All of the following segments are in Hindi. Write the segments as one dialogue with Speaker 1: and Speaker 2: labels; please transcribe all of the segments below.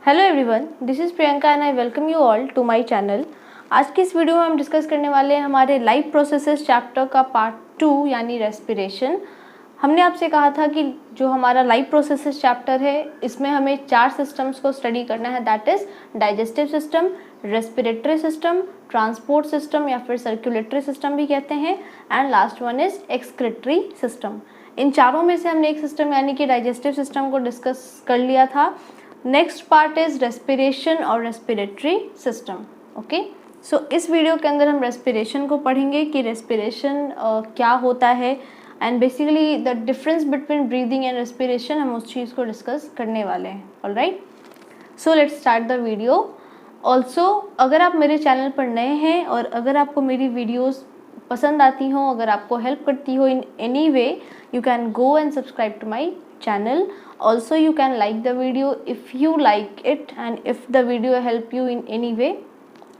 Speaker 1: Hello everyone, this is Priyanka and I welcome you all to my channel. आज की इस वीडियो में हम डिस्कस करने वाले हैं हमारे लाइफ प्रोसेसेस चैप्टर का पार्ट 2 यानी रेस्पिरेशन। हमने आपसे कहा था कि जो हमारा लाइफ प्रोसेसेस चैप्टर है इसमें हमें 4 सिस्टम्स को स्टडी करना है, that is digestive system, respiratory system, transport system या फिर सर्कुलेटरी सिस्टम भी कहते हैं, and last one is excretory system. इन चारों में से हमने एक सिस्टम यानी कि डाइजेस्टिव सिस्टम को डिस्कस कर लिया था। नेक्स्ट पार्ट इज रेस्पिरेशन और रेस्पिरेटरी सिस्टम। ओके, सो इस वीडियो के अंदर हम रेस्पिरेशन को पढ़ेंगे कि रेस्पिरेशन क्या होता है and basically the difference between breathing and respiration, हम उस चीज़ को डिस्कस करने वाले हैं। Alright, so let's start the video. Also अगर आप मेरे चैनल पर नए हैं और अगर आपको मेरी वीडियोज़ पसंद आती हों, अगर आपको हेल्प करती हो in any way, you can go and subscribe to my channel. Also you can like the video if you like it and if the video help you in any way,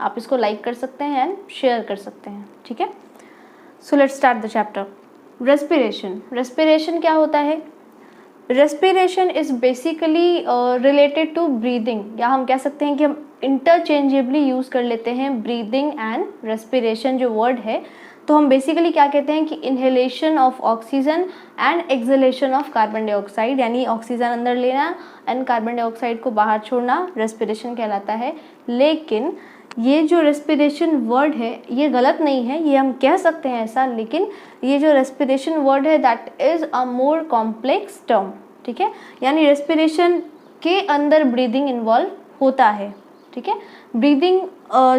Speaker 1: आप इसको like कर सकते हैं एंड शेयर कर सकते हैं, ठीक है। So let's start the chapter. Respiration. Respiration क्या होता है? Respiration is basically related to breathing, या हम कह सकते हैं कि हम interchangeably यूज़ कर लेते हैं breathing and respiration जो word है। तो हम बेसिकली क्या कहते हैं कि inhalation of oxygen and exhalation of carbon dioxide, यानी ऑक्सीजन अंदर लेना एंड कार्बन डाइऑक्साइड को बाहर छोड़ना रेस्पिरेशन कहलाता है। लेकिन ये जो रेस्पिरेशन वर्ड है ये गलत नहीं है, ये हम कह सकते हैं ऐसा, लेकिन ये जो रेस्पिरेशन वर्ड है that is a more complex term, ठीक है। यानी रेस्पिरेशन के अंदर ब्रीदिंग इन्वॉल्व होता है, ठीक है। ब्रीदिंग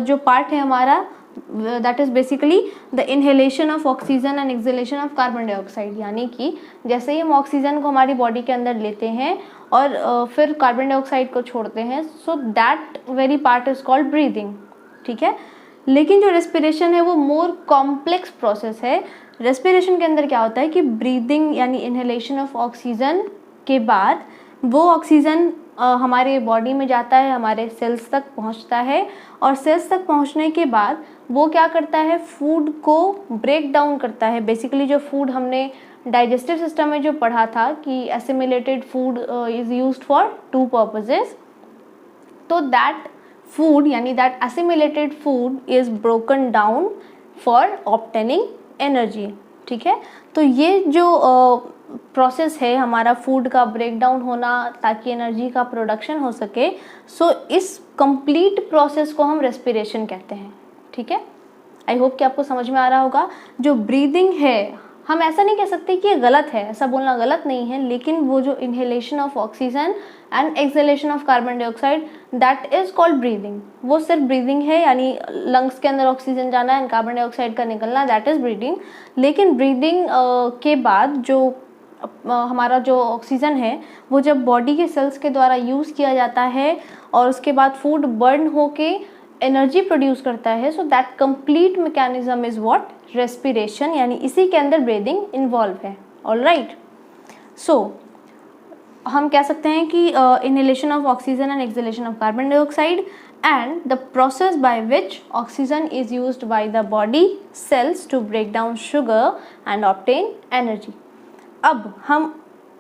Speaker 1: जो पार्ट है हमारा that is basically the inhalation of oxygen and exhalation of carbon dioxide, यानी कि जैसे ही हम ऑक्सीजन को हमारी बॉडी के अंदर लेते हैं और फिर कार्बन डाइऑक्साइड को छोड़ते हैं, so that very part is called breathing, ठीक है। लेकिन जो रेस्पिरेशन है वो मोर कॉम्प्लेक्स प्रोसेस है। रेस्पिरेशन के अंदर क्या होता है कि ब्रीदिंग यानी इनहेलेशन ऑफ ऑक्सीजन के बाद वो ऑक्सीजन हमारे बॉडी में जाता है, हमारे सेल्स तक पहुंचता है, और सेल्स तक पहुंचने के बाद वो क्या करता है, फूड को ब्रेक डाउन करता है। बेसिकली जो फूड हमने डाइजेस्टिव सिस्टम में जो पढ़ा था कि assimilated food is used for 2 purposes, तो दैट फूड यानी that assimilated food is broken down for obtaining energy, ठीक है। तो ये जो प्रोसेस है हमारा फूड का ब्रेक डाउन होना ताकि एनर्जी का प्रोडक्शन हो सके, सो इस कंप्लीट प्रोसेस को हम रेस्पिरेशन कहते हैं, ठीक है। आई होप कि आपको समझ में आ रहा होगा। जो ब्रीदिंग है हम ऐसा नहीं कह सकते कि ये गलत है, ऐसा बोलना गलत नहीं है, लेकिन वो जो inhalation of oxygen and exhalation of carbon dioxide that is called breathing, वो सिर्फ ब्रीदिंग है, यानी लंग्स के अंदर ऑक्सीजन जाना एंड कार्बन डाइऑक्साइड का निकलना, दैट इज़ ब्रीदिंग। लेकिन ब्रीदिंग के बाद जो हमारा जो ऑक्सीजन है वो जब बॉडी के सेल्स के द्वारा यूज़ किया जाता है और उसके बाद फूड बर्न होके एनर्जी प्रोड्यूस करता है, so that complete mechanism is what, respiration, यानी इसी के अंदर ब्रीदिंग इन्वॉल्व है। ऑलराइट, सो हम कह सकते हैं कि inhalation of oxygen and exhalation of carbon dioxide and the process by which oxygen is used by the body cells to break down sugar and obtain energy। अब हम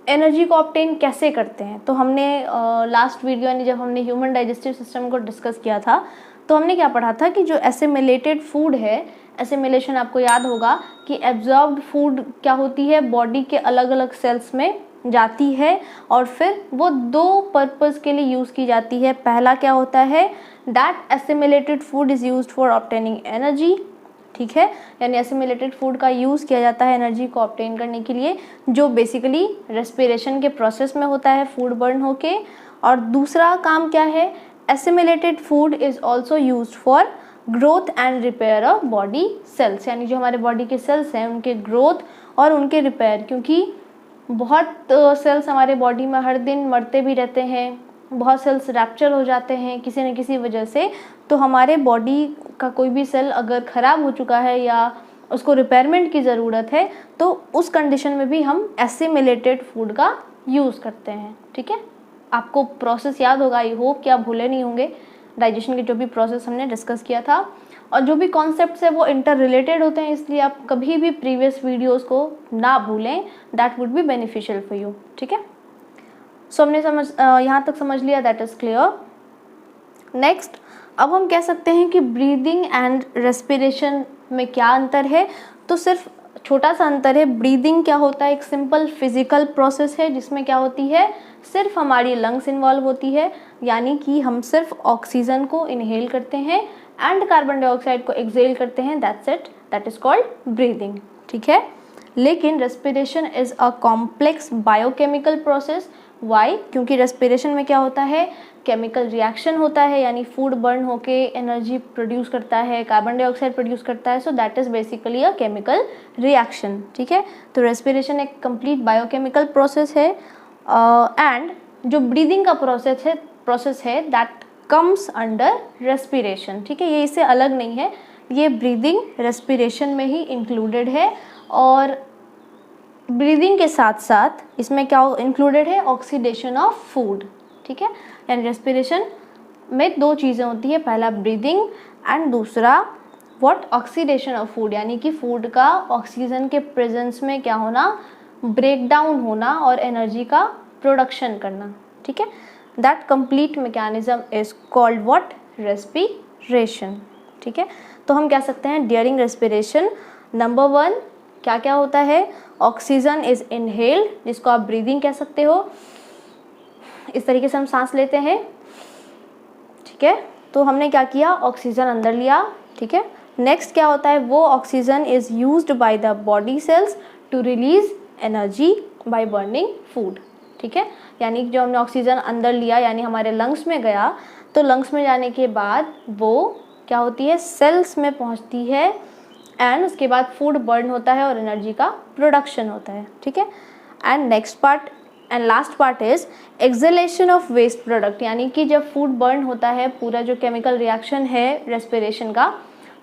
Speaker 1: एनर्जी को ऑब्टेन कैसे करते हैं, तो हमने लास्ट वीडियो यानी जब हमने ह्यूमन डाइजेस्टिव सिस्टम को डिस्कस किया था तो हमने क्या पढ़ा था कि जो एसिमिलेटेड फूड है, एसिमिलेशन आपको याद होगा कि एब्जॉर्ब्ड फूड क्या होती है, बॉडी के अलग अलग सेल्स में जाती है और फिर वो 2 पर्पस के लिए यूज़ की जाती है। पहला क्या होता है, that assimilated food is used for obtaining energy, ठीक है, यानी एसिमिलेटेड फूड का यूज़ किया जाता है एनर्जी को ऑब्टेन करने के लिए, जो बेसिकली रेस्पिरेशन के प्रोसेस में होता है फूड बर्न होके। और दूसरा काम क्या है, assimilated food is also used for growth and repair of body cells, यानी जो हमारे बॉडी के सेल्स हैं उनके ग्रोथ और उनके रिपेयर, क्योंकि बहुत सेल्स हमारे बॉडी में हर दिन मरते भी रहते हैं, बहुत सेल्स रैप्चर हो जाते हैं किसी न किसी वजह से। तो हमारे बॉडी का कोई भी सेल अगर ख़राब हो चुका है या उसको रिपेयरमेंट की ज़रूरत है तो उस कंडीशन में भी हम एसिमिलेटेड फूड का यूज़ करते हैं, ठीक है। आपको प्रोसेस याद होगा, आई होप कि आप भूले नहीं होंगे डाइजेशन के जो भी प्रोसेस हमने डिस्कस किया था, और जो भी कॉन्सेप्ट्स है वो इंटर रिलेटेड होते हैं, इसलिए आप कभी भी प्रीवियस वीडियोस को ना भूलें, that would be beneficial for you, ठीक है। सो हमने यहाँ तक समझ लिया, दैट इज़ क्लियर। नेक्स्ट, अब हम कह सकते हैं कि ब्रीदिंग एंड रेस्पिरेशन में क्या अंतर है। तो सिर्फ छोटा सा अंतर है। ब्रीदिंग क्या होता है, एक सिंपल फिजिकल प्रोसेस है जिसमें क्या होती है, सिर्फ हमारी लंग्स इन्वॉल्व होती है, यानी कि हम सिर्फ ऑक्सीजन को इनहेल करते हैं एंड कार्बन डाइऑक्साइड को एक्सहेल करते हैं, that's it, that is called breathing. ठीक है। लेकिन respiration is a complex biochemical process. Why? क्योंकि रेस्पिरेशन में क्या होता है, केमिकल रिएक्शन होता है, यानी फूड बर्न होके एनर्जी प्रोड्यूस करता है, कार्बन डाइऑक्साइड प्रोड्यूस करता है, so that is basically a chemical reaction. ठीक है। तो रेस्पिरेशन एक कंप्लीट बायोकेमिकल प्रोसेस है एंड जो ब्रीदिंग का प्रोसेस है दैट कम्स अंडर रेस्पिरेशन। ठीक है, ये इससे अलग नहीं है, ये ब्रीदिंग रेस्पिरेशन में ही इंक्लूडेड है। और ब्रीदिंग के साथ साथ इसमें क्या इंक्लूडेड है, ऑक्सीडेशन ऑफ फूड। ठीक है, यानी रेस्पिरेशन में दो चीज़ें होती है, पहला ब्रीदिंग एंड दूसरा व्हाट, ऑक्सीडेशन ऑफ फूड, यानी कि फूड का ऑक्सीजन के प्रेजेंस में क्या होना, ब्रेक डाउन होना और एनर्जी का प्रोडक्शन करना। ठीक है, that complete mechanism is called what, respiration. ठीक है, तो हम कह सकते हैं ड्यूरिंग रेस्पिरेशन नंबर 1 क्या क्या होता है, ऑक्सीजन इज इनहेल्ड, जिसको आप ब्रीदिंग कह सकते हो, इस तरीके से हम सांस लेते हैं। ठीक है, तो हमने क्या किया, ऑक्सीजन अंदर लिया। ठीक है, नेक्स्ट क्या होता है, वो oxygen is used by the body cells to release energy by burning food. ठीक है, यानी जो हमने ऑक्सीजन अंदर लिया यानी हमारे लंग्स में गया, तो लंग्स में जाने के बाद वो क्या होती है, सेल्स में पहुंचती है एंड उसके बाद फूड बर्न होता है और एनर्जी का प्रोडक्शन होता है। ठीक है, and next part and last part is exhalation of waste product, यानी कि जब फूड बर्न होता है, पूरा जो केमिकल रिएक्शन है रेस्पिरेशन का,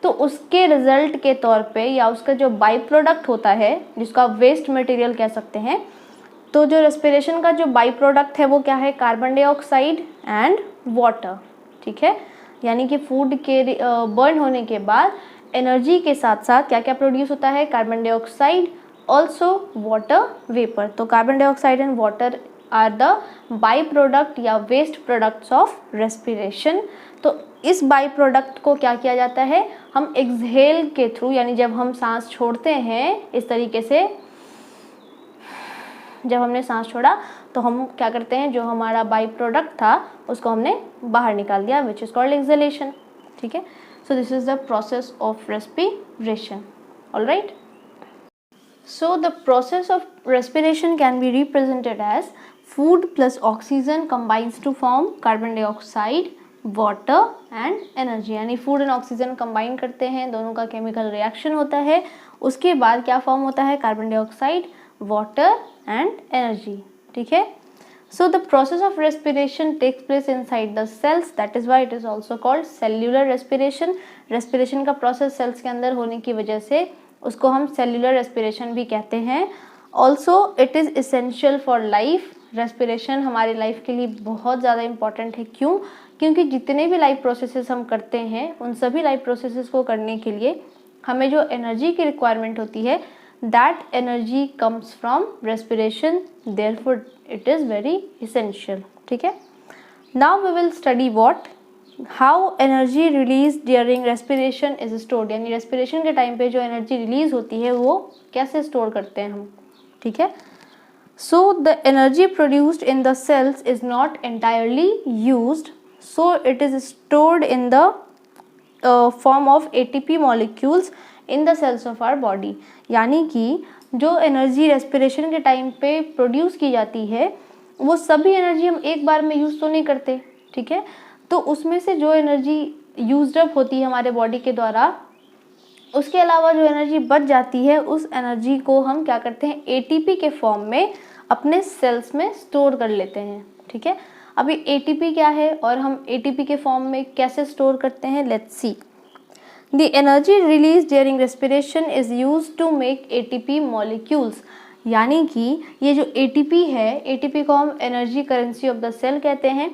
Speaker 1: तो उसके रिजल्ट के तौर पे या उसका जो बाई प्रोडक्ट होता है, जिसको आप वेस्ट मटेरियल कह सकते हैं, तो जो रेस्पिरेशन का जो बाई प्रोडक्ट है वो क्या है, कार्बन डाइऑक्साइड एंड वाटर। ठीक है, यानी कि फूड के बर्न होने के बाद एनर्जी के साथ साथ क्या क्या प्रोड्यूस होता है, carbon dioxide, also water vapour. तो carbon dioxide and water are the by product या वेस्ट प्रोडक्ट्स ऑफ रेस्पिरेशन। तो इस बाई प्रोडक्ट को क्या किया जाता है, हम एक्सहेल के थ्रू, यानी जब हम सांस छोड़ते हैं इस तरीके से, जब हमने सांस छोड़ा तो हम क्या करते हैं, जो हमारा बाई प्रोडक्ट था उसको हमने बाहर निकाल दिया, विच इज कॉल्ड एक्सहेलेशन। ठीक है, so this is the process of respiration. All right, so the process of respiration can be represented as food plus oxygen combines to form carbon dioxide, water and energy, यानी food and oxygen combine करते हैं, दोनों का chemical reaction होता है, उसके बाद क्या form होता है, carbon dioxide, water and energy. ठीक है, so the process of respiration takes place inside the cells, that is why it is also called cellular respiration. respiration का process cells के अंदर होने की वजह से उसको हम cellular respiration भी कहते हैं। also it is essential for life. respiration हमारी life के लिए बहुत ज़्यादा important है। क्यों? क्योंकि जितने भी life processes हम करते हैं उन सभी life processes को करने के लिए हमें जो energy की requirement होती है, that energy comes from respiration, therefore it is very essential. ठीक है, now we will study what, how energy released during respiration is stored, यानी respiration के टाइम पे जो energy release होती है वो कैसे store करते हैं हम। ठीक है, so the energy produced in the cells is not entirely used, so it is stored in the form of ATP molecules in the cells of our body, यानी कि जो एनर्जी रेस्पिरेशन के टाइम पे प्रोड्यूस की जाती है वो सभी एनर्जी हम एक बार में यूज़ तो नहीं करते। ठीक है, तो उसमें से जो एनर्जी यूज्ड अप होती है हमारे बॉडी के द्वारा, उसके अलावा जो एनर्जी बच जाती है उस एनर्जी को हम क्या करते हैं, एटीपी के फॉर्म में अपने सेल्स में स्टोर कर लेते हैं। ठीक है, अभी एटीपी क्या है और हम एटीपी के फॉर्म में कैसे स्टोर करते हैं, let's see. The energy released during respiration is used to make ATP molecules, यानी कि ये जो ATP है, ATP को हम energy currency of the cell कहते हैं।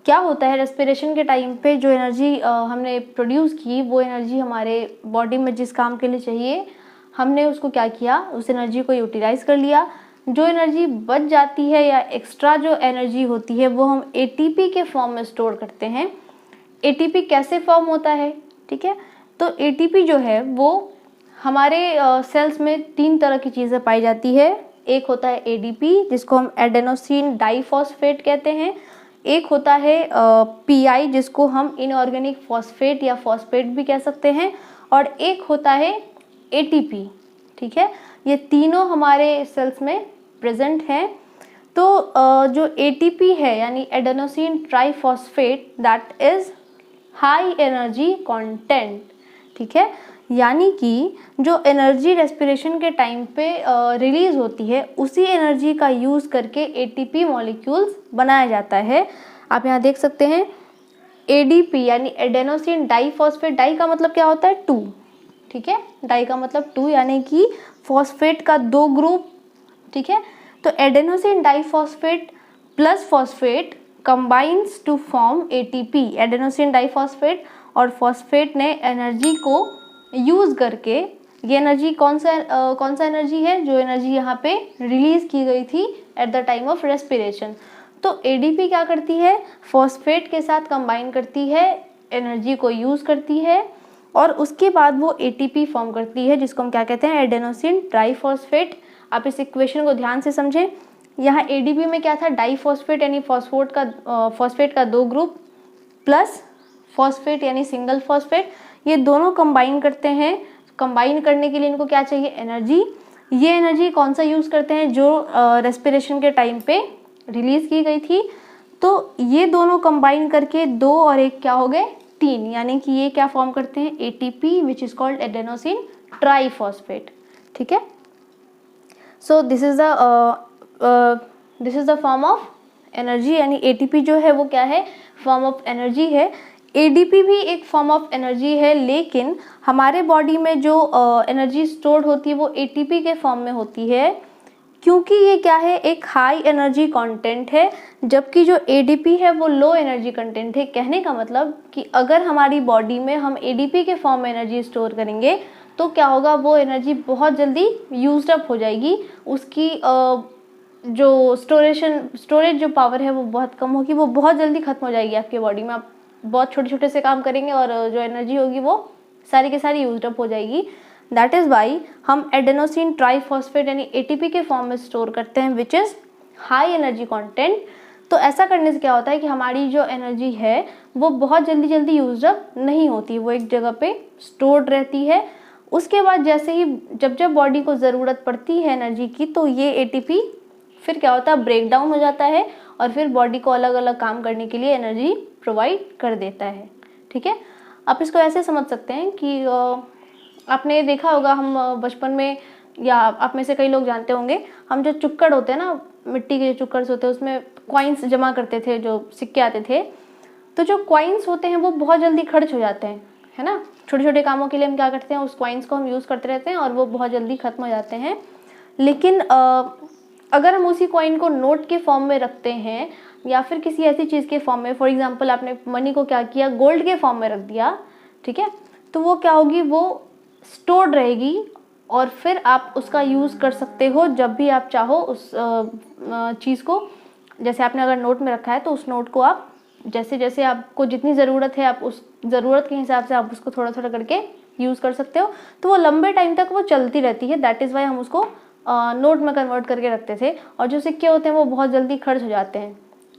Speaker 1: क्या होता है, रेस्पिरेशन के टाइम पे जो एनर्जी हमने प्रोड्यूस की, वो एनर्जी हमारे बॉडी में जिस काम के लिए चाहिए हमने उसको क्या किया, उस एनर्जी को यूटिलाइज कर लिया। जो एनर्जी बच जाती है या एक्स्ट्रा जो एनर्जी होती है वो हम ATP के फॉर्म में स्टोर करते हैं। एटीपी कैसे फॉर्म होता है, ठीक है। तो एटीपी जो है वो हमारे सेल्स में 3 तरह की चीज़ें पाई जाती है। एक होता है एडीपी जिसको हम एडेनोसिन डाइफॉस्फेट कहते हैं, एक होता है पीआई जिसको हम इनऑर्गेनिक फॉस्फेट या फॉस्फेट भी कह सकते हैं, और एक होता है एटीपी, ठीक है। ये तीनों हमारे सेल्स में प्रेजेंट हैं। तो जो एटीपी है यानी adenosine triphosphate that is high energy content, ठीक है। यानी कि जो एनर्जी रेस्पिरेशन के टाइम पे रिलीज होती है उसी एनर्जी का यूज़ करके एटीपी मॉलिक्यूल्स बनाया जाता है। आप यहाँ देख सकते हैं एडीपी यानी एडेनोसिन डाइफॉस्फेट, डाई का मतलब क्या होता है 2, ठीक है। डाई का मतलब 2 यानी कि फॉस्फेट का 2 ग्रुप, ठीक है। तो adenosine diphosphate plus phosphate combines to form ATP. Adenosine diphosphate और फॉस्फेट ने एनर्जी को यूज़ करके, ये एनर्जी कौन सा एनर्जी है, जो एनर्जी यहाँ पे रिलीज की गई थी at the time of respiration. तो एडीपी क्या करती है, फॉस्फेट के साथ कंबाइन करती है, एनर्जी को यूज़ करती है और उसके बाद वो एटीपी फॉर्म करती है जिसको हम क्या कहते हैं, एडेनोसिन ट्राइफॉस्फेट। आप इस इक्वेशन को ध्यान से समझें। यहाँ एडीपी में क्या था, डाइफॉस्फेट यानी फॉस्फेट का 2 ग्रुप प्लस फॉस्फेट यानी सिंगल फॉस्फेट, ये दोनों कंबाइन करते हैं। कंबाइन करने के लिए इनको क्या चाहिए, एनर्जी। ये एनर्जी कौन सा यूज़ करते हैं, जो रेस्पिरेशन के टाइम पे रिलीज की गई थी। तो ये दोनों कंबाइन करके 2 और 1 क्या हो गए, 3, यानी कि ये क्या फॉर्म करते हैं, ATP which is called adenosine triphosphate, ठीक है। So this is the form of energy, यानी एटीपी जो है वो क्या है, फॉर्म ऑफ एनर्जी है। एडीपी भी एक फॉर्म ऑफ एनर्जी है, लेकिन हमारे बॉडी में जो एनर्जी स्टोर्ड होती है वो एटीपी के फॉर्म में होती है, क्योंकि ये क्या है, एक हाई एनर्जी कंटेंट है, जबकि जो एडीपी है वो लो एनर्जी कंटेंट है। कहने का मतलब कि अगर हमारी बॉडी में हम एडीपी के फॉर्म में एनर्जी स्टोर करेंगे तो क्या होगा, वो एनर्जी बहुत जल्दी यूज्ड अप हो जाएगी, उसकी जो स्टोरेज जो पावर है वो बहुत कम होगी, वो बहुत जल्दी खत्म हो जाएगी आपके बॉडी में। आप बहुत छोटे छोटे से काम करेंगे और जो एनर्जी होगी वो सारी की सारी यूज्ड अप हो जाएगी। दैट इज़ वाई हम एडेनोसिन ट्राइफॉस्फेट यानी एटीपी के फॉर्म में स्टोर करते हैं which is high energy content. तो ऐसा करने से क्या होता है कि हमारी जो एनर्जी है वो बहुत जल्दी यूज्ड अप नहीं होती, वो एक जगह पे स्टोर्ड रहती है। उसके बाद जैसे ही जब बॉडी को ज़रूरत पड़ती है एनर्जी की, तो ये एटीपी फिर क्या होता है, ब्रेक डाउन हो जाता है और फिर बॉडी को अलग अलग काम करने के लिए एनर्जी प्रोवाइड कर देता है, ठीक है। आप इसको ऐसे समझ सकते हैं कि आपने देखा होगा, हम बचपन में, या आप में से कई लोग जानते होंगे, हम जो चुक्कड़ होते हैं ना, मिट्टी के जो चुक्कड़ होते हैं उसमें कॉइन्स जमा करते थे, जो सिक्के आते थे। तो जो कॉइन्स होते हैं वो बहुत जल्दी खर्च हो जाते हैं, है ना। छोटे छोटे कामों के लिए हम क्या करते हैं, उस कॉइन्स को हम यूज़ करते रहते हैं और वो बहुत जल्दी खत्म हो जाते हैं। लेकिन अगर हम उसी कॉइन को नोट के फॉर्म में रखते हैं या फिर किसी ऐसी चीज़ के फॉर्म में, फॉर एग्जांपल आपने मनी को क्या किया, गोल्ड के फॉर्म में रख दिया, ठीक है, तो वो क्या होगी, वो स्टोर्ड रहेगी और फिर आप उसका यूज़ कर सकते हो जब भी आप चाहो उस चीज़ को। जैसे आपने अगर नोट में रखा है तो उस नोट को आप जैसे जैसे आपको जितनी ज़रूरत है, आप उस ज़रूरत के हिसाब से आप उसको थोड़ा थोड़ा करके यूज़ कर सकते हो, तो वो लंबे टाइम तक वो चलती रहती है। दैट इज़ वाई हम उसको नोट में कन्वर्ट करके रखते थे, और जो सिक्के होते हैं वो बहुत जल्दी खर्च हो जाते हैं,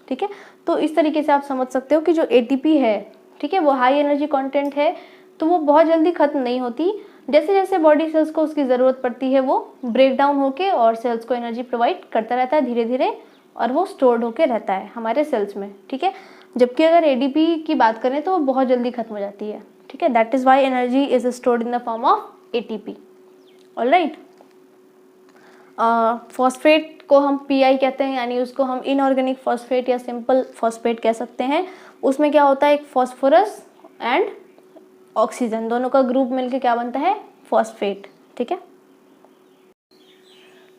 Speaker 1: ठीक है। तो इस तरीके से आप समझ सकते हो कि जो एटीपी है, ठीक है, वो हाई एनर्जी कंटेंट है, तो वो बहुत जल्दी खत्म नहीं होती। जैसे जैसे बॉडी सेल्स को उसकी ज़रूरत पड़ती है वो ब्रेक डाउन होके और सेल्स को एनर्जी प्रोवाइड करता रहता है धीरे धीरे, और वो स्टोर्ड होके रहता है हमारे सेल्स में, ठीक है। जबकि अगर एडीपी की बात करें तो वो बहुत जल्दी खत्म हो जाती है, ठीक है। That is Y energy is stored in the form of ATP. Alright, phosphate को हम पीआई कहते हैं, यानी उसको हम इनऑर्गेनिक फॉस्फेट या सिंपल फॉस्फेट कह सकते हैं। उसमें क्या होता है, एक फॉस्फोरस एंड ऑक्सीजन दोनों का ग्रुप मिलके क्या बनता है, फॉस्फेट, ठीक है।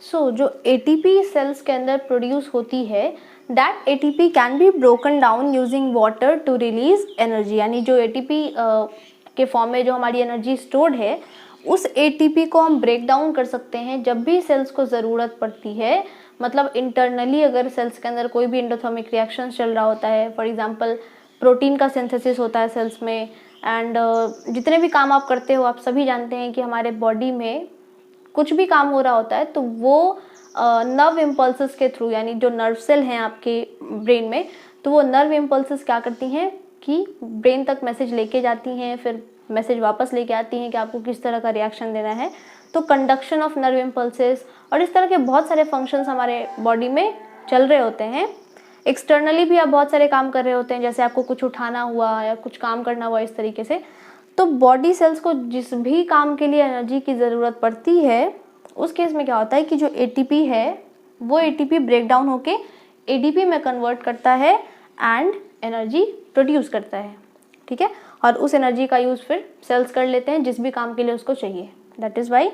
Speaker 1: सो जो एटीपी सेल्स के अंदर प्रोड्यूस होती है, that ATP can be broken down using water to release energy. यानी जो एटीपी के फॉर्म में जो हमारी एनर्जी स्टोर्ड है, उस एटीपी को हम ब्रेक डाउन कर सकते हैं जब भी सेल्स को ज़रूरत पड़ती है। मतलब इंटरनली अगर सेल्स के अंदर कोई भी एंडोथर्मिक रिएक्शन चल रहा होता है, फॉर एग्जांपल प्रोटीन का सिंथेसिस होता है सेल्स में, एंड जितने भी काम आप करते हो आप सभी जानते हैं कि हमारे बॉडी में कुछ भी काम हो रहा होता है तो वो नर्व इम्पल्सेस के थ्रू, यानी जो नर्व सेल हैं आपके ब्रेन में, तो वो नर्व इम्पल्सेस क्या करती हैं कि ब्रेन तक मैसेज लेके जाती हैं, फिर मैसेज वापस लेके आती हैं कि आपको किस तरह का रिएक्शन देना है। तो कंडक्शन ऑफ नर्व इम्पल्सेस और इस तरह के बहुत सारे फंक्शंस हमारे बॉडी में चल रहे होते हैं। एक्सटर्नली भी आप बहुत सारे काम कर रहे होते हैं, जैसे आपको कुछ उठाना हुआ या कुछ काम करना हुआ इस तरीके से। तो बॉडी सेल्स को जिस भी काम के लिए एनर्जी की ज़रूरत पड़ती है, उस केस में क्या होता है कि जो एटीपी है वो एटीपी ब्रेक डाउन होके एडीपी में कन्वर्ट करता है एंड एनर्जी प्रोड्यूस करता है, ठीक है। और उस एनर्जी का यूज़ फिर सेल्स कर लेते हैं जिस भी काम के लिए उसको चाहिए। That is why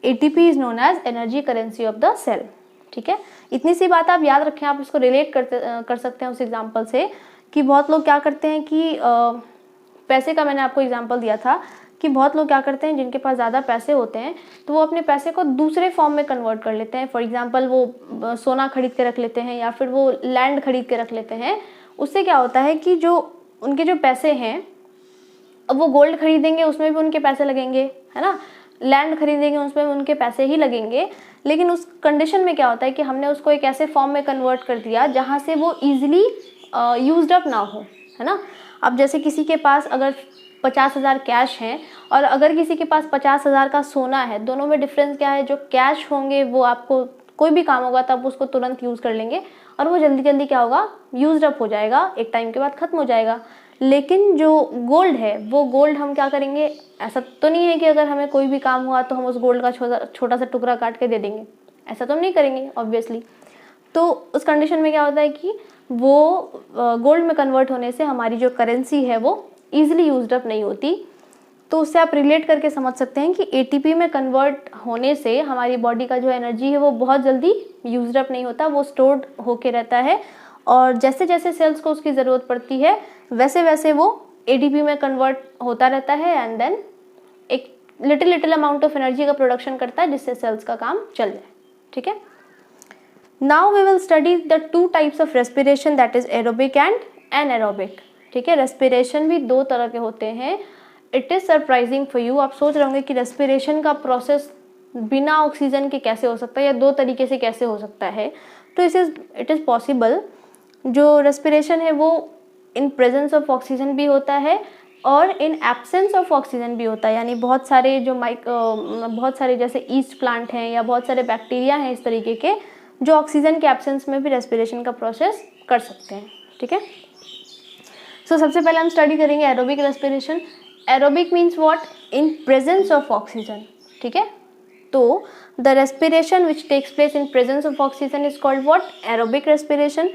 Speaker 1: ATP is known as energy currency of the cell, ठीक है। इतनी सी बात आप याद रखें, आप इसको रिलेट कर सकते हैं उस एग्जाम्पल से कि बहुत लोग क्या करते हैं कि पैसे का मैंने आपको एग्जाम्पल दिया था कि बहुत लोग क्या करते हैं जिनके पास ज़्यादा पैसे होते हैं तो वो अपने पैसे को दूसरे फॉर्म में कन्वर्ट कर लेते हैं। फॉर एग्जांपल वो सोना खरीद के रख लेते हैं या फिर वो लैंड खरीद के रख लेते हैं। उससे क्या होता है कि जो उनके जो पैसे हैं, अब वो गोल्ड खरीदेंगे उसमें भी उनके पैसे लगेंगे, है ना, लैंड खरीदेंगे उसमें भी उनके पैसे ही लगेंगे, लेकिन उस कंडीशन में क्या होता है कि हमने उसको एक ऐसे फॉर्म में कन्वर्ट कर दिया जहाँ से वो ईजिली यूज्ड अप ना हो, है ना। अब जैसे किसी के पास अगर 50,000 कैश हैं और अगर किसी के पास 50,000 का सोना है, दोनों में डिफरेंस क्या है, जो कैश होंगे वो आपको कोई भी काम होगा तब उसको तुरंत यूज़ कर लेंगे और वो जल्दी जल्दी क्या होगा, यूज्ड अप हो जाएगा, एक टाइम के बाद ख़त्म हो जाएगा। लेकिन जो गोल्ड है वो गोल्ड हम क्या करेंगे, ऐसा तो नहीं है कि अगर हमें कोई भी काम हुआ तो हम उस गोल्ड का छोटा सा टुकड़ा काट के दे देंगे, ऐसा तो हम नहीं करेंगे ऑब्वियसली। तो उस कंडीशन में क्या होता है कि वो गोल्ड में कन्वर्ट होने से हमारी जो करेंसी है वो ईजिली यूज्ड अप नहीं होती। तो उससे आप रिलेट करके समझ सकते हैं कि एटीपी में कन्वर्ट होने से हमारी बॉडी का जो एनर्जी है वो बहुत जल्दी यूज्ड अप नहीं होता, वो स्टोर्ड होके रहता है और जैसे जैसे सेल्स को उसकी ज़रूरत पड़ती है वैसे वैसे वो एटीपी में कन्वर्ट होता रहता है एंड देन एक लिटिल अमाउंट ऑफ एनर्जी का प्रोडक्शन करता है जिससे सेल्स का काम चल जाए, ठीक है। Now we will study the two types of respiration, that is aerobic and anaerobic, ठीक है। रेस्पिरेशन भी दो तरह के होते हैं। It is surprising for you, आप सोच रहे होंगे कि रेस्पिरेशन का प्रोसेस बिना ऑक्सीजन के कैसे हो सकता है या दो तरीके से कैसे हो सकता है। तो इट इज़ पॉसिबल। जो रेस्पिरेशन है वो इन प्रेजेंस ऑफ ऑक्सीजन भी होता है और इन एब्सेंस ऑफ ऑक्सीजन भी होता है, यानी बहुत सारे जैसे ईस्ट प्लांट हैं या बहुत सारे बैक्टीरिया हैं इस तरीके के जो ऑक्सीजन के एब्सेंस में भी रेस्पिरेशन का प्रोसेस कर सकते हैं, ठीक है। सो सबसे पहले हम स्टडी करेंगे aerobic respiration. Aerobic means what, in presence of oxygen, ठीक है। तो the respiration which takes place in presence of oxygen is called what, aerobic respiration.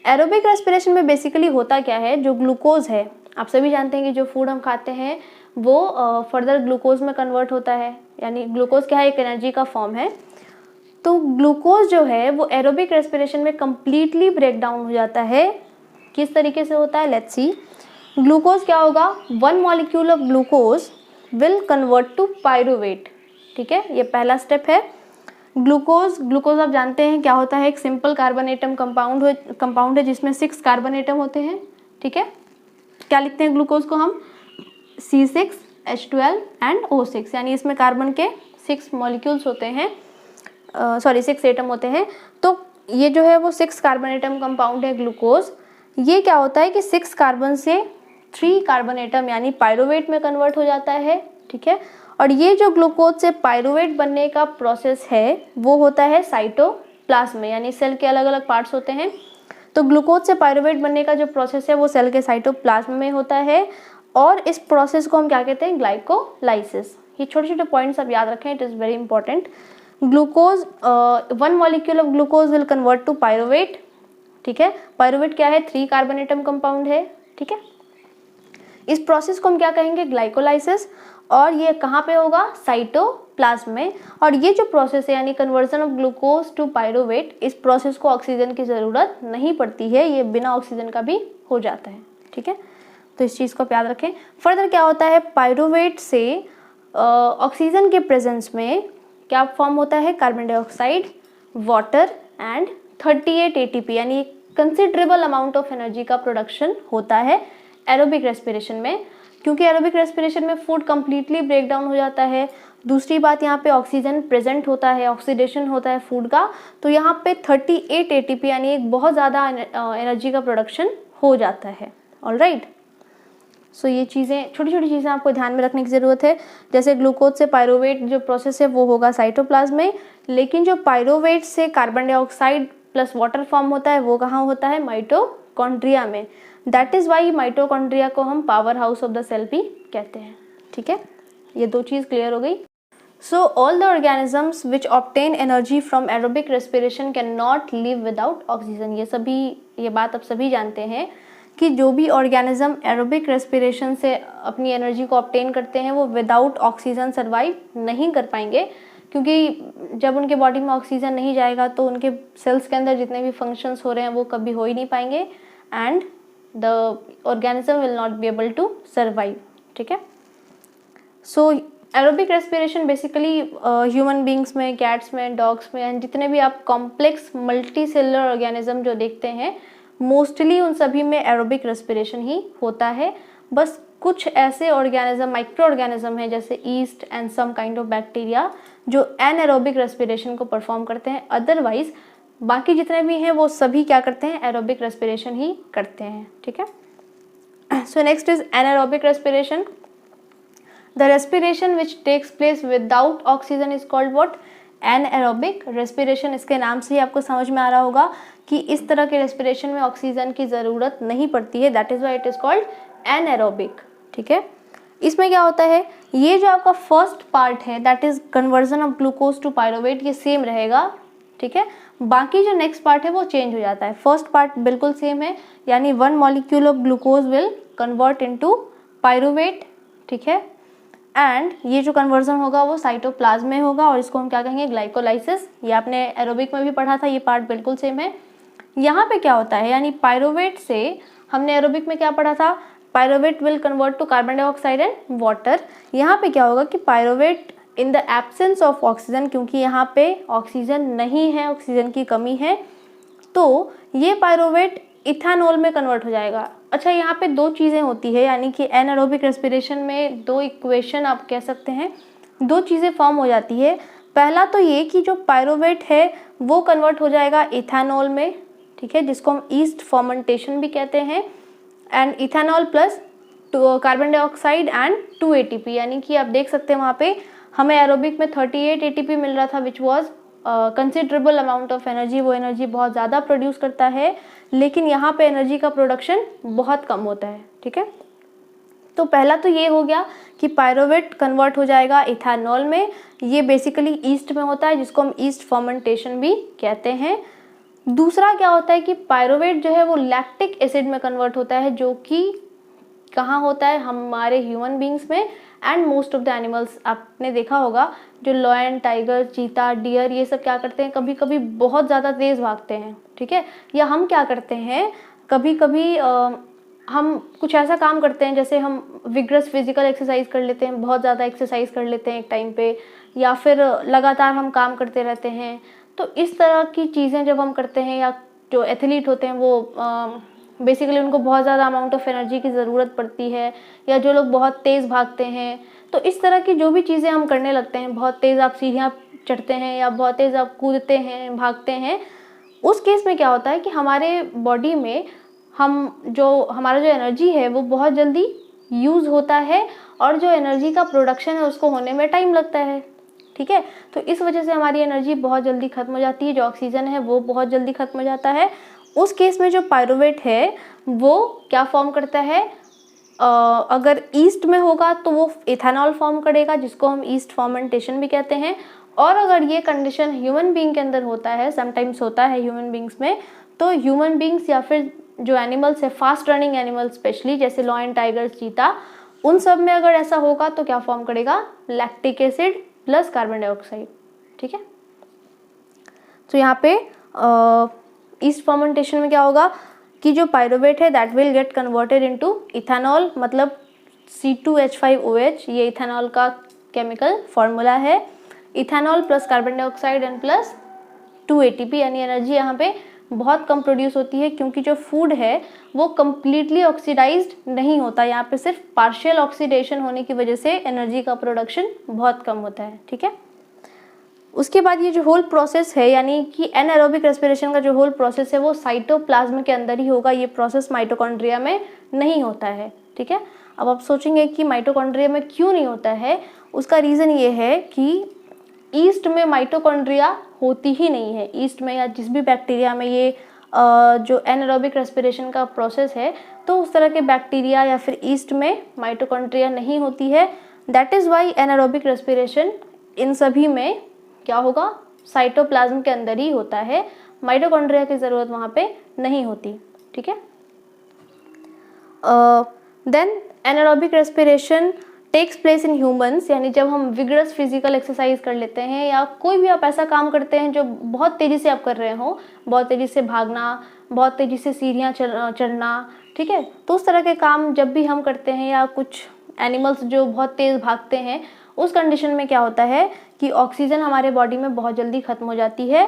Speaker 1: Aerobic respiration में बेसिकली होता क्या है, जो ग्लूकोज है, आप सभी जानते हैं कि जो फूड हम खाते हैं वो फर्दर ग्लूकोज में कन्वर्ट होता है, यानी ग्लूकोज क्या है, एक एनर्जी का फॉर्म है। तो ग्लूकोज जो है वो एरोबिक रेस्पिरेशन में कम्प्लीटली ब्रेक डाउन हो जाता है। किस तरीके से होता है, लेट्स सी। ग्लूकोज क्या होगा, one molecule of glucose will convert to pyruvate, ठीक है, ये पहला स्टेप है। ग्लूकोज आप जानते हैं क्या होता है, एक सिंपल कार्बन एटम कंपाउंड है जिसमें 6 कार्बन एटम होते हैं, ठीक है। क्या लिखते हैं ग्लूकोज को हम, C6H12 एंड O6, यानी इसमें कार्बन के 6 मॉलिक्यूल्स होते हैं, 6 एटम होते हैं। तो ये जो है वो 6 कार्बन एटम कंपाउंड है ग्लूकोज। ये क्या होता है कि 6 कार्बन से 3 कार्बन एटम यानी पायरुवेट में कन्वर्ट हो जाता है, ठीक है। और ये जो ग्लूकोज से पायरुवेट बनने का प्रोसेस है वो होता है साइटोप्लाज्म में, यानी सेल के अलग अलग पार्ट्स होते हैं। तो ग्लूकोज से पायरुवेट बनने का जो प्रोसेस है वो सेल के साइटोप्लाज्म में होता है और इस प्रोसेस को हम क्या कहते हैं, ग्लाइकोलाइसिस। ये छोटे छोटे पॉइंट्स आप याद रखें, it is very important. Glucose, one molecule of glucose will convert to pyruvate, ठीक है। पायरुवेट क्या है, 3 कार्बन एटम कंपाउंड है, ठीक है। इस प्रोसेस को हम क्या कहेंगे, ग्लाइकोलाइसिस। और ये कहाँ पे होगा, साइटोप्लाज्म में। और ये जो प्रोसेस है यानी conversion of glucose to pyruvate, इस प्रोसेस को ऑक्सीजन की ज़रूरत नहीं पड़ती है, ये बिना ऑक्सीजन का भी हो जाता है, ठीक है। तो इस चीज़ को याद रखें। फर्दर क्या होता है, पायरुवेट से ऑक्सीजन के प्रेजेंस में क्या फॉर्म होता है, carbon dioxide, water and 38 ATP, यानी कंसिडरेबल अमाउंट ऑफ एनर्जी का प्रोडक्शन होता है। एरोबिक रेस्पिरेशन में, क्योंकि एरोबिक रेस्पिरेशन में फूड कम्प्लीटली ब्रेक डाउन हो जाता है। दूसरी बात, यहाँ पे ऑक्सीजन प्रेजेंट होता है, ऑक्सीडेशन होता है फूड का, तो यहाँ पे 38 ATP यानी एक बहुत ज़्यादा एनर्जी का प्रोडक्शन हो जाता है। ऑलराइट, सो ये चीज़ें, छोटी छोटी चीज़ें आपको ध्यान में रखने की ज़रूरत है। जैसे ग्लूकोज से पायरोवेट जो प्रोसेस है वो होगा साइटोप्लाज्म में, लेकिन जो पायरोवेट से carbon dioxide plus water form होता है वो कहाँ होता है? माइटोकॉन्ड्रिया में। दैट इज़ वाई माइटोकॉन्ड्रिया को हम power house of the cell भी कहते हैं। ठीक है, ये दो चीज़ क्लियर हो गई। So all the organisms which obtain energy from aerobic respiration can not live without oxygen. ये बात आप सभी जानते हैं कि जो भी ऑर्गेनिज्म एरोबिक रेस्पिरेशन से अपनी एनर्जी को ऑब्टेन करते हैं वो विदाउट ऑक्सीजन सर्वाइव नहीं कर पाएंगे, क्योंकि जब उनके बॉडी में ऑक्सीजन नहीं जाएगा तो उनके सेल्स के अंदर जितने भी फंक्शंस हो रहे हैं वो कभी हो ही नहीं पाएंगे and the organism will not be able to survive. ठीक है, so aerobic respiration basically human beings में, कैट्स में, डॉग्स में एंड जितने भी आप कॉम्प्लेक्स मल्टी सेलुलर ऑर्गेनिज्म जो देखते हैं मोस्टली उन सभी में एरोबिक रेस्पिरेशन ही होता है। बस कुछ ऐसे ऑर्गेनिज्म, माइक्रो ऑर्गेनिज्म हैं जैसे yeast and some kind of bacteria जो एनएरोबिक रेस्पिरेशन को परफॉर्म करते हैं। अदरवाइज बाकी जितने भी हैं वो सभी क्या करते हैं? एरोबिक रेस्पिरेशन ही करते हैं। ठीक है, so next is anaerobic respiration. The respiration which takes place without oxygen is called what? Anaerobic respiration. इसके नाम से ही आपको समझ में आ रहा होगा कि इस तरह के रेस्पिरेशन में ऑक्सीजन की ज़रूरत नहीं पड़ती है, that is why it is called anaerobic. ठीक है, इसमें क्या होता है? ये जो आपका फर्स्ट पार्ट है that is conversion of glucose to pyruvate, ये सेम रहेगा। ठीक है, बाकी जो नेक्स्ट पार्ट है वो चेंज हो जाता है। फर्स्ट पार्ट बिल्कुल सेम है, यानी 1 molecule of glucose will convert into pyruvate. ठीक है, एंड ये जो कन्वर्जन होगा वो साइटोप्लाज्म में होगा और इसको हम क्या कहेंगे? ग्लाइकोलाइसिस। ये आपने एरोबिक में भी पढ़ा था, ये पार्ट बिल्कुल सेम है। यहाँ पे क्या होता है, यानी पायरोवेट से हमने एरोबिक में क्या पढ़ा था? Pyruvate will convert to carbon dioxide and water. यहाँ पे क्या होगा कि pyruvate in the absence of oxygen, क्योंकि यहाँ पे ऑक्सीजन नहीं है, ऑक्सीजन की कमी है, तो ये पायरोवेट इथेनॉल में कन्वर्ट हो जाएगा। अच्छा, यहाँ पे दो चीज़ें होती है, यानी कि एनारोबिक रेस्पिरेशन में दो इक्वेशन आप कह सकते हैं, दो चीज़ें फॉर्म हो जाती है। पहला तो ये कि जो पायरोवेट है वो कन्वर्ट हो जाएगा इथेनॉल में। ठीक है, जिसको हम ईस्ट फर्मेंटेशन भी कहते हैं, and ethanol plus carbon dioxide and 2 ATP, यानी कि आप देख सकते हैं वहाँ पे हमें एरोबिक में 38 ATP मिल रहा था which was considerable amount of energy. वो एनर्जी बहुत ज़्यादा प्रोड्यूस करता है, लेकिन यहाँ पे एनर्जी का प्रोडक्शन बहुत कम होता है। ठीक है, तो पहला तो ये हो गया कि पायरोवेट कन्वर्ट हो जाएगा इथेनॉल में। ये बेसिकली ईस्ट में होता है, जिसको हम ईस्ट फर्मेंटेशन भी कहते हैं। दूसरा क्या होता है कि पायरोवेट जो है वो लैक्टिक एसिड में कन्वर्ट होता है, जो कि कहाँ होता है? हमारे ह्यूमन बींग्स में and most of the animals. आपने देखा होगा जो लॉयन, टाइगर, चीता, डियर, ये सब क्या करते हैं? कभी कभी बहुत ज़्यादा तेज़ भागते हैं। ठीक है, या हम क्या करते हैं, कभी कभी हम कुछ ऐसा काम करते हैं जैसे हम विग्रस फिजिकल एक्सरसाइज कर लेते हैं, बहुत ज़्यादा एक्सरसाइज कर लेते हैं एक टाइम पे, या फिर लगातार हम काम करते रहते हैं। तो इस तरह की चीज़ें जब हम करते हैं, या जो एथलीट होते हैं वो बेसिकली उनको बहुत ज़्यादा अमाउंट ऑफ एनर्जी की ज़रूरत पड़ती है, या जो लोग बहुत तेज़ भागते हैं, तो इस तरह की जो भी चीज़ें हम करने लगते हैं, बहुत तेज़ आप सीढ़ियाँ चढ़ते हैं या बहुत तेज़ आप कूदते हैं, भागते हैं, उस केस में क्या होता है कि हमारे बॉडी में हमारा जो एनर्जी है वो बहुत जल्दी यूज़ होता है, और जो एनर्जी का प्रोडक्शन है उसको होने में टाइम लगता है। ठीक है, तो इस वजह से हमारी एनर्जी बहुत जल्दी ख़त्म हो जाती है, जो ऑक्सीजन है वो बहुत जल्दी ख़त्म हो जाता है। उस केस में जो पायरोवेट है वो क्या फॉर्म करता है? अगर ईस्ट में होगा तो वो इथेनॉल फॉर्म करेगा, जिसको हम ईस्ट फर्मेंटेशन भी कहते हैं। और अगर ये कंडीशन ह्यूमन बींग के अंदर होता है, समटाइम्स होता है ह्यूमन बींग्स में, तो ह्यूमन बींग्स या फिर जो एनिमल्स है, फास्ट रनिंग एनिमल्स स्पेशली, जैसे लॉयन, टाइगर, चीता, उन सब में अगर ऐसा होगा तो क्या फॉर्म करेगा? Lactic acid plus carbon dioxide. ठीक है, तो यहाँ पे ईस्ट फर्मेंटेशन में क्या होगा कि जो पायरोवेट है that will get converted into ethanol, मतलब C2H5OH, ये इथेनॉल का केमिकल फॉर्मूला है। Ethanol plus carbon dioxide and plus 2 ATP, यानी एनर्जी यहाँ पे बहुत कम प्रोड्यूस होती है, क्योंकि जो फूड है वो कम्प्लीटली ऑक्सीडाइज्ड नहीं होता। यहाँ पे सिर्फ पार्शियल ऑक्सीडेशन होने की वजह से एनर्जी का प्रोडक्शन बहुत कम होता है। ठीक है, उसके बाद ये जो होल प्रोसेस है, यानी कि एनारोबिक रेस्पिरेशन का जो होल प्रोसेस है वो साइटोप्लाज्म के अंदर ही होगा। ये प्रोसेस माइटोकॉन्ड्रिया में नहीं होता है। ठीक है, अब आप सोचेंगे कि माइटोकॉन्ड्रिया में क्यों नहीं होता है। उसका रीज़न ये है कि ईस्ट में माइटोकॉन्ड्रिया होती ही नहीं है। ईस्ट में या जिस भी बैक्टीरिया में ये जो एनारोबिक रेस्पिरेशन का प्रोसेस है, तो उस तरह के बैक्टीरिया या फिर ईस्ट में माइटोकॉन्ड्रिया नहीं होती है। That is Y anaerobic respiration in सभी में क्या होगा, साइटोप्लाज्म के अंदर ही होता है। माइटोकॉन्ड्रिया की ज़रूरत वहाँ पे नहीं होती। ठीक है, then anaerobic respiration takes place in humans, यानी जब हम विगरस फिजिकल एक्सरसाइज कर लेते हैं या कोई भी आप ऐसा काम करते हैं जो बहुत तेज़ी से आप कर रहे हो, बहुत तेज़ी से भागना, बहुत तेज़ी से सीढ़ियाँ चढ़ना। ठीक है, तो उस तरह के काम जब भी हम करते हैं, या कुछ एनिमल्स जो बहुत तेज़ भागते हैं, उस कंडीशन में क्या होता है कि ऑक्सीजन हमारे बॉडी में बहुत जल्दी ख़त्म हो जाती है।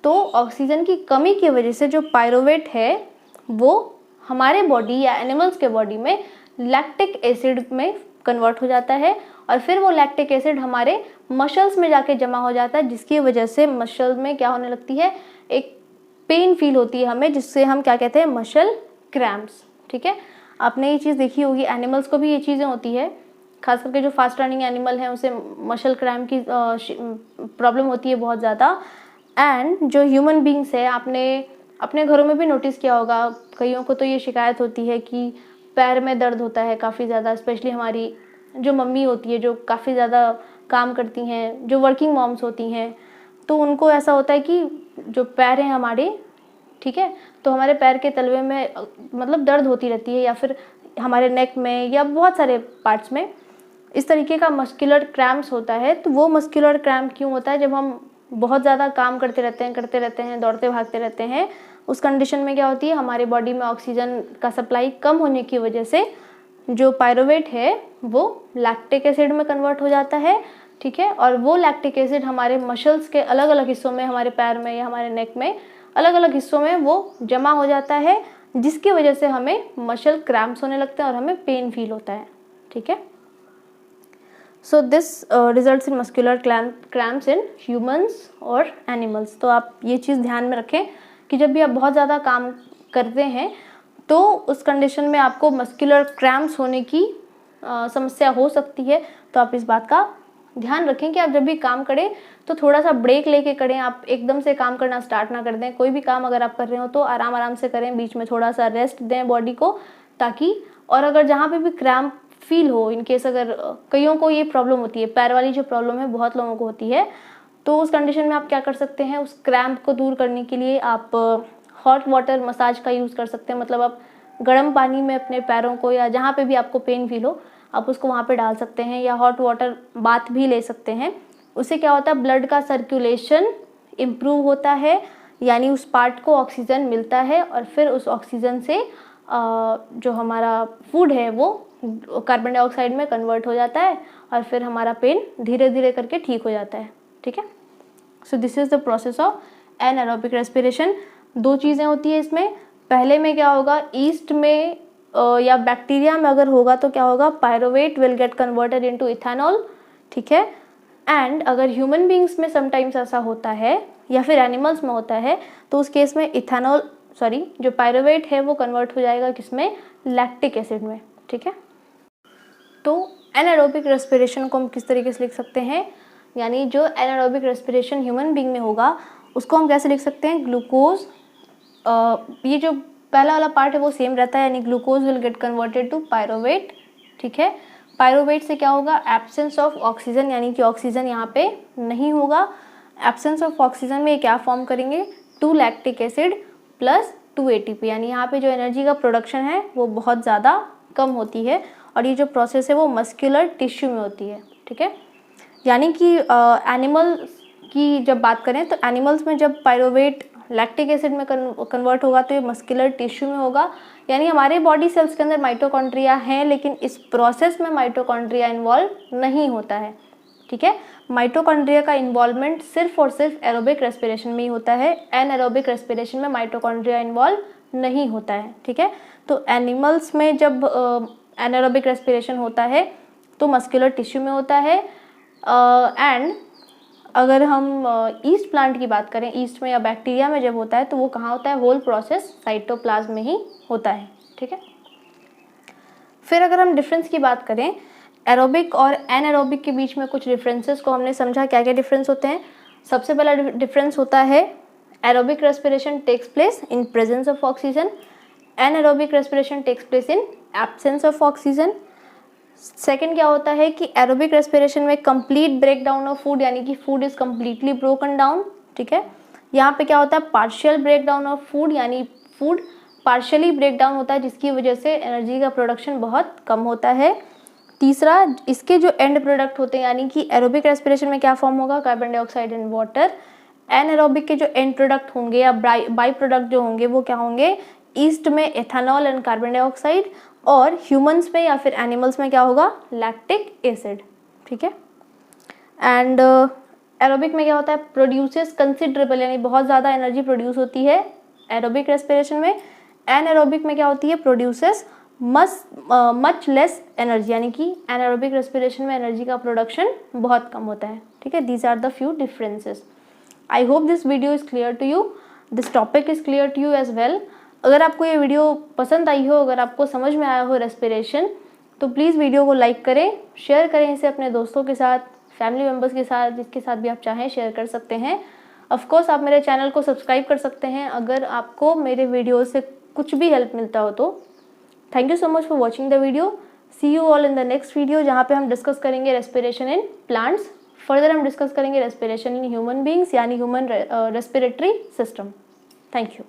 Speaker 1: तो ऑक्सीजन की कमी की वजह से जो पायरोवेट है वो हमारे बॉडी या एनिमल्स के बॉडी में लैक्टिक एसिड में कन्वर्ट हो जाता है, और फिर वो लैक्टिक एसिड हमारे मसल्स में जाके जमा हो जाता है, जिसकी वजह से मसल में क्या होने लगती है, एक पेन फील होती है हमें, जिससे हम क्या कहते हैं, मसल क्रैम्प्स। ठीक है, आपने ये चीज़ देखी होगी, एनिमल्स को भी ये चीज़ें होती है, खास करके जो फास्ट रनिंग एनिमल हैं उसे मसल क्रैम्प की प्रॉब्लम होती है बहुत ज़्यादा। एंड जो ह्यूमन बींग्स है, आपने अपने घरों में भी नोटिस किया होगा, कईयों को तो ये शिकायत होती है कि पैर में दर्द होता है काफ़ी ज़्यादा। स्पेशली हमारी जो मम्मी होती है, जो काफ़ी ज़्यादा काम करती हैं, जो वर्किंग मॉम्स होती हैं, तो उनको ऐसा होता है कि जो पैर हैं हमारे, ठीक है, तो हमारे पैर के तलवे में मतलब दर्द होती रहती है, या फिर हमारे नेक में, या बहुत सारे पार्ट्स में इस तरीके का मस्कुलर क्रैम्प्स होता है। तो वो मस्कुलर क्रैम्प क्यों होता है, जब हम बहुत ज़्यादा काम करते रहते हैं, दौड़ते भागते रहते हैं, उस कंडीशन में क्या होती है, हमारे बॉडी में ऑक्सीजन का सप्लाई कम होने की वजह से जो पायरोवेट है वो लैक्टिक एसिड में कन्वर्ट हो जाता है। ठीक है, और वो लैक्टिक एसिड हमारे मसल्स के अलग अलग हिस्सों में, हमारे पैर में या हमारे नेक में अलग अलग हिस्सों में वो जमा हो जाता है, जिसकी वजह से हमें मसल क्रैम्प्स होने लगते हैं और हमें पेन फील होता है। ठीक है, so this results in muscular cramps in humans और एनिमल्स। तो आप ये चीज़ ध्यान में रखें कि जब भी आप बहुत ज़्यादा काम करते हैं तो उस कंडीशन में आपको मस्कुलर क्रैम्प्स होने की समस्या हो सकती है। तो आप इस बात का ध्यान रखें कि आप जब भी काम करें तो थोड़ा सा ब्रेक लेके करें। आप एकदम से काम करना स्टार्ट ना कर दें। कोई भी काम अगर आप कर रहे हो तो आराम आराम से करें, बीच में थोड़ा सा रेस्ट दें बॉडी को, ताकि, और अगर जहाँ पे भी क्रैम्प फील हो, इन केस अगर कईयों को ये प्रॉब्लम होती है, पैर वाली जो प्रॉब्लम है बहुत लोगों को होती है, तो उस कंडीशन में आप क्या कर सकते हैं, उस क्रैम्प को दूर करने के लिए आप हॉट वाटर मसाज का यूज़ कर सकते हैं। मतलब आप गर्म पानी में अपने पैरों को, या जहाँ पे भी आपको पेन फील हो, आप उसको वहाँ पे डाल सकते हैं, या हॉट वाटर बाथ भी ले सकते हैं। उससे क्या होता है, ब्लड का सर्कुलेशन इम्प्रूव होता है, यानी उस पार्ट को ऑक्सीजन मिलता है, और फिर उस ऑक्सीजन से जो हमारा फूड है वो कार्बन डाइऑक्साइड में कन्वर्ट हो जाता है, और फिर हमारा पेन धीरे धीरे करके ठीक हो जाता है। ठीक है, so this is the process of anaerobic respiration. दो चीज़ें होती है इसमें। पहले में क्या होगा, ईस्ट में या बैक्टीरिया में अगर होगा तो क्या होगा, pyruvate will get converted into ethanol. ठीक है, एंड अगर ह्यूमन बींग्स में समटाइम्स ऐसा होता है, या फिर एनिमल्स में होता है, तो उस केस में जो पायरोवेट है वो कन्वर्ट हो जाएगा किसमें, लैक्टिक एसिड में। ठीक है, तो एनारोबिक रेस्पिरेशन को हम किस तरीके से लिख सकते हैं, यानी जो एनारोबिक रेस्पिरेशन ह्यूमन बींग में होगा उसको हम कैसे लिख सकते हैं, ग्लूकोज, ये जो पहला वाला पार्ट है वो सेम रहता है, यानी glucose will get converted to pyruvate. ठीक है, पायरोवेट से क्या होगा, एब्सेंस ऑफ ऑक्सीजन, यानी कि ऑक्सीजन यहाँ पे नहीं होगा। एब्सेंस ऑफ ऑक्सीजन में क्या फॉर्म करेंगे, 2 लैक्टिक एसिड प्लस 2 ATP, यानी यहाँ पे जो एनर्जी का प्रोडक्शन है वो बहुत ज़्यादा कम होती है, और ये जो प्रोसेस है वो मस्कुलर टिश्यू में होती है। ठीक है, यानी कि एनिमल की जब बात करें तो एनिमल्स में जब पायरोवेट लैक्टिक एसिड में कन्वर्ट होगा तो ये मस्कुलर टिश्यू में होगा, यानी हमारे बॉडी सेल्स के अंदर माइटोकॉन्ड्रिया हैं, लेकिन इस प्रोसेस में माइटोकॉन्ड्रिया इन्वॉल्व नहीं होता है। ठीक है। माइटोकॉन्ड्रिया का इन्वॉल्वमेंट सिर्फ और सिर्फ एरोबिक रेस्पिरेशन में ही होता है, एनएरोबिक रेस्पिरेशन में माइटोकॉन्ड्रिया इन्वॉल्व नहीं होता है, ठीक है। तो एनिमल्स में जब एनारोबिक रेस्पिरेशन होता है तो मस्कुलर टिश्यू में होता है, एंड अगर हम ईस्ट प्लांट की बात करें, ईस्ट में या बैक्टीरिया में जब होता है तो वो कहाँ होता है, होल प्रोसेस साइटोप्लाज्म में ही होता है, ठीक है। फिर अगर हम डिफरेंस की बात करें, एरोबिक और एनारोबिक के बीच में कुछ डिफरेंसेस को हमने समझा, क्या क्या डिफरेंस होते हैं। सबसे पहला डिफरेंस होता है aerobic respiration takes place in presence of oxygen, anaerobic respiration takes place in absence of oxygen. Second क्या होता है कि एरोबिक रेस्पिरेशन में complete break down of food, यानी कि food is completely broken down, ठीक है। यहाँ पे क्या होता है, partial break down of food, यानी फूड पार्शियली ब्रेक डाउन होता है जिसकी वजह से एनर्जी का प्रोडक्शन बहुत कम होता है। तीसरा, इसके जो एंड प्रोडक्ट होते हैं, यानी कि एरोबिक रेस्पिरेशन में क्या फॉर्म होगा, carbon dioxide and water. Anaerobic के जो एंड प्रोडक्ट होंगे या बाई प्रोडक्ट जो होंगे वो क्या होंगे, ईस्ट में एथेनॉल एंड कार्बन डाइऑक्साइड, और ह्यूमंस में या फिर एनिमल्स में क्या होगा, लैक्टिक एसिड, ठीक है। एंड एरोबिक में क्या होता है, प्रोड्यूसेस कंसिडरेबल, यानी बहुत ज़्यादा एनर्जी प्रोड्यूस होती है एरोबिक रेस्पिरेशन में। एनारोबिक में क्या होती है, प्रोड्यूसेस मच लेस एनर्जी, यानी कि एनारोबिक रेस्पिरेशन में एनर्जी का प्रोडक्शन बहुत कम होता है, ठीक है। These are the few differences. I hope this video is clear to you, this topic is clear to you as well. अगर आपको ये वीडियो पसंद आई हो, अगर आपको समझ में आया हो रेस्पिरेशन, तो प्लीज़ वीडियो को लाइक करें, शेयर करें इसे अपने दोस्तों के साथ, फैमिली मेम्बर्स के साथ, जिसके साथ भी आप चाहें शेयर कर सकते हैं। ऑफकोर्स आप मेरे चैनल को सब्सक्राइब कर सकते हैं अगर आपको मेरे वीडियो से कुछ भी हेल्प मिलता हो तो। Thank you so much for watching the video. See you all in the next video, जहाँ पे हम डिस्कस करेंगे रेस्पिरेशन इन प्लांट्स। फर्दर हम डिस्कस करेंगे रेस्पिरेशन इन ह्यूमन बींग्स, यानी human respiratory system. Thank you.